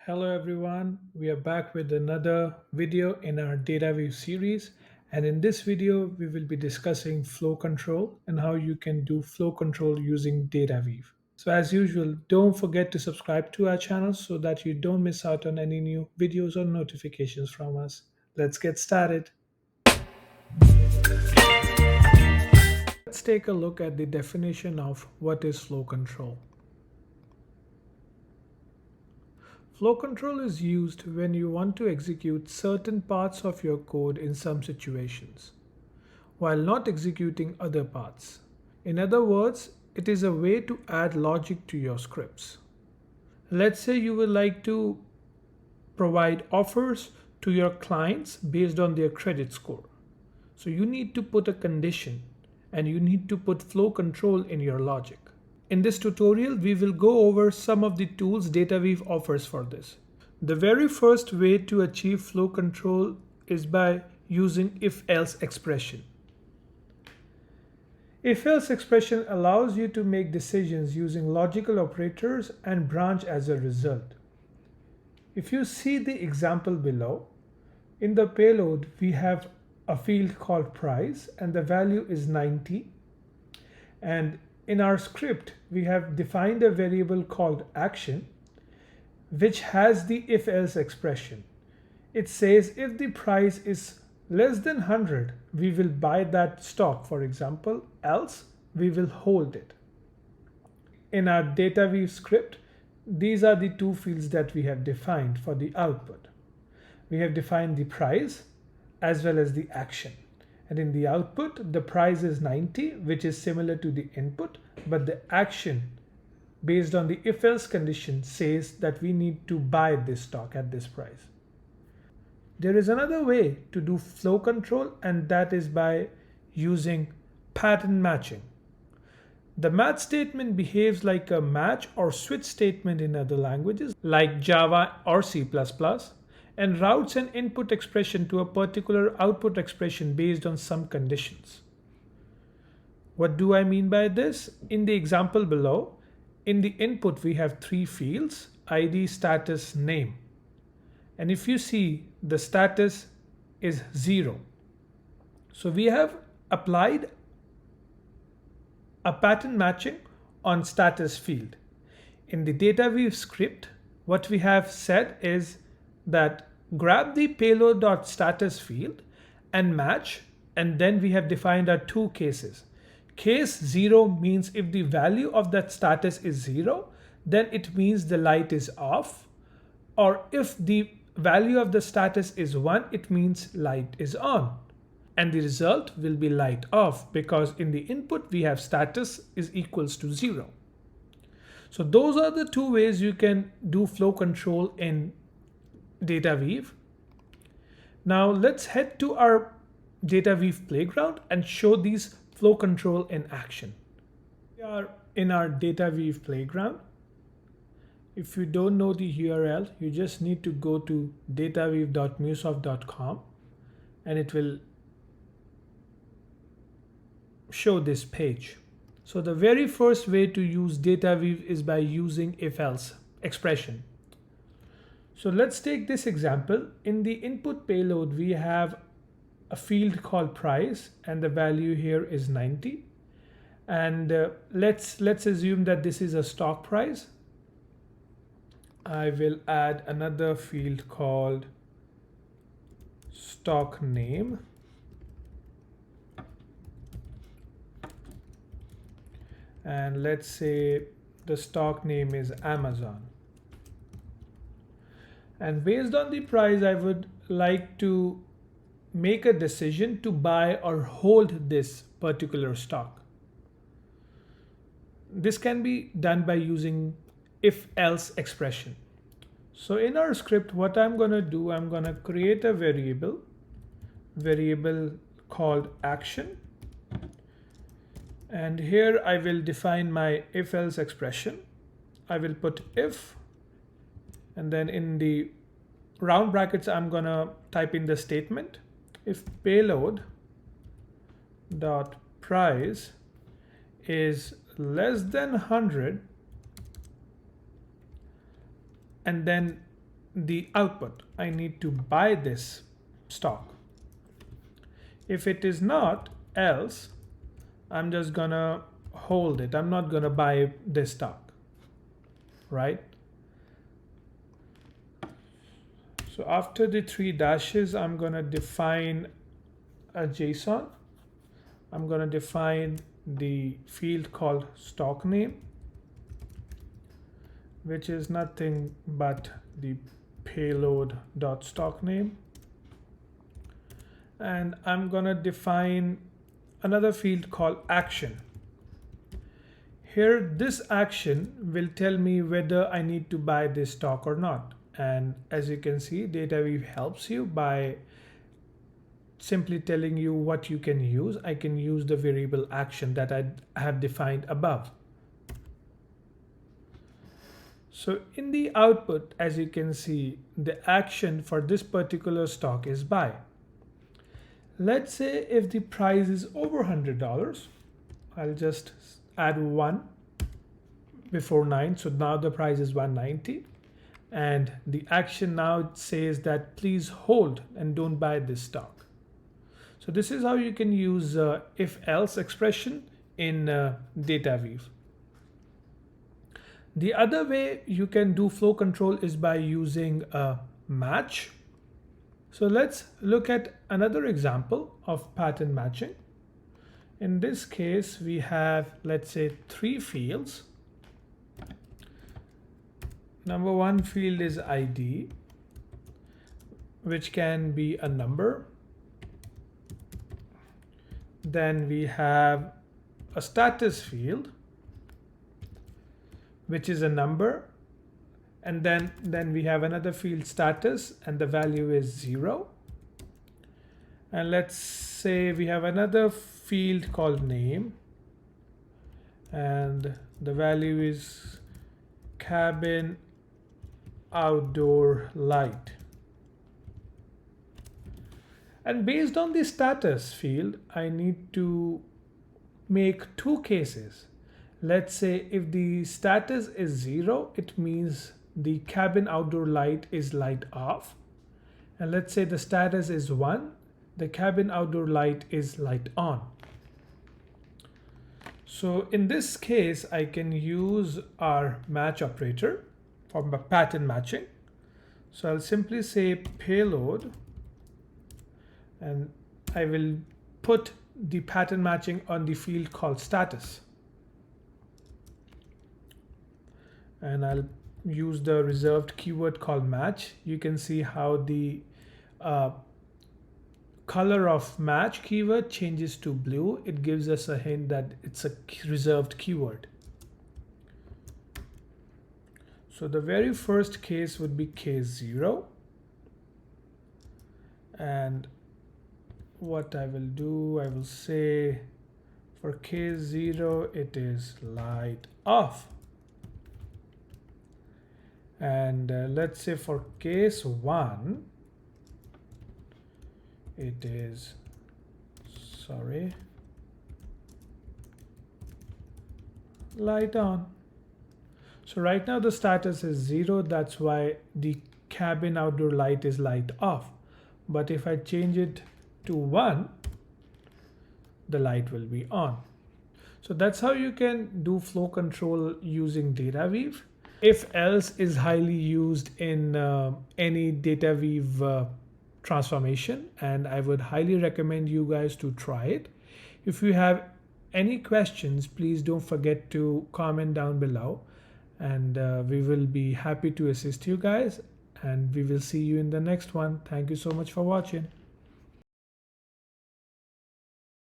Hello everyone, we are back with another video in our DataWeave series, and in this video we will be discussing flow control and how you can do flow control using DataWeave. So as usual, don't forget to subscribe to our channel so that you don't miss out on any new videos or notifications from us. Let's get started. Let's take a look at the definition of what is flow control. Flow control is used when you want to execute certain parts of your code in some situations, while not executing other parts. In other words, it is a way to add logic to your scripts. Let's say you would like to provide offers to your clients based on their credit score. So you need to put a condition and you need to put flow control in your logic. In this tutorial, we will go over some of the tools DataWeave offers for this. The very first way to achieve flow control is by using if-else expression. If-else expression allows you to make decisions using logical operators and branch as a result. If you see the example below, in the payload we have a field called price and the value is 90, and in our script we have defined a variable called action which has the if-else expression. It says if the price is less than 100, we will buy that stock, for example, else we will hold it. In our DataWeave script, these are the two fields that we have defined for the output. We have defined the price as well as the action. And in the output, the price is 90, which is similar to the input, but the action based on the if-else condition says that we need to buy this stock at this price. There is another way to do flow control, and that is by using pattern matching. The match statement behaves like a match or switch statement in other languages like Java or C++, and routes an input expression to a particular output expression based on some conditions. What do I mean by this? In the example below, in the input we have three fields: ID, status, name. And if you see, the status is 0. So we have applied a pattern matching on status field. In the DataWeave script, what we have said is that grab the payload.status field and match, and then we have defined our two cases. Case 0 means if the value of that status is 0, then it means the light is off, or if the value of the status is 1, it means light is on. And the result will be light off because in the input we have status is equals to 0. So those are the two ways you can do flow control in DataWeave. Now let's head to our DataWeave playground and show these flow control in action. We are in our DataWeave playground. If you don't know the URL, you just need to go to dataweave.mulesoft.com and it will show this page. So the very first way to use DataWeave is by using if-else expression. So let's take this example. In the input payload, we have a field called price and the value here is 90. And let's assume that this is a stock price. I will add another field called stock name. And let's say the stock name is Amazon. And based on the price, I would like to make a decision to buy or hold this particular stock. This can be done by using if-else expression. So in our script, what I'm going to do, I'm going to create a variable called action. And here I will define my if-else expression. I will put if, and then in the round brackets, I'm going to type in the statement. If payload dot price is less than 100, and then the output. I need to buy this stock. If it is not, else I'm just gonna hold it. I'm not gonna buy this stock, right? So after the 3 dashes, I'm gonna define a JSON. I'm gonna define the field called stock name, which is nothing but the payload.stock name. And I'm gonna define another field called action. Here, this action will tell me whether I need to buy this stock or not. And as you can see, DataWeave helps you by simply telling you what you can use. I can use the variable action that I have defined above. So in the output, as you can see, the action for this particular stock is buy. Let's say if the price is over $100, I'll just add 1 before 9. So now the price is 190. And the action now says that please hold and don't buy this stock. So this is how you can use if-else expression in DataWeave. The other way you can do flow control is by using a match. So let's look at another example of pattern matching. In this case, we have, let's say, 3 fields. Number 1 field is ID, which can be a number. Then we have a status field, which is a number. And then we have another field status, and the value is 0. And let's say we have another field called name, and the value is cabin outdoor light. And based on the status field, I need to make 2 cases. Let's say if the status is 0, it means the cabin outdoor light is light off. And let's say the status is 1, the cabin outdoor light is light on. So in this case, I can use our match operator for pattern matching. So I'll simply say payload, and I will put the pattern matching on the field called status. And I'll use the reserved keyword called match. You can see how the color of match keyword changes to blue. It gives us a hint that it's a reserved keyword. So the very first case would be case 0. And what I will do, I will say for case 0, it is light off. And let's say for case 1, it is, light on. So right now the status is 0, that's why the cabin outdoor light is light off. But if I change it to 1, the light will be on. So that's how you can do flow control using DataWeave. If else is highly used in any DataWeave transformation, and I would highly recommend you guys to try it. If you have any questions, please don't forget to comment down below, and we will be happy to assist you guys, and we will see you in the next one. Thank you so much for watching.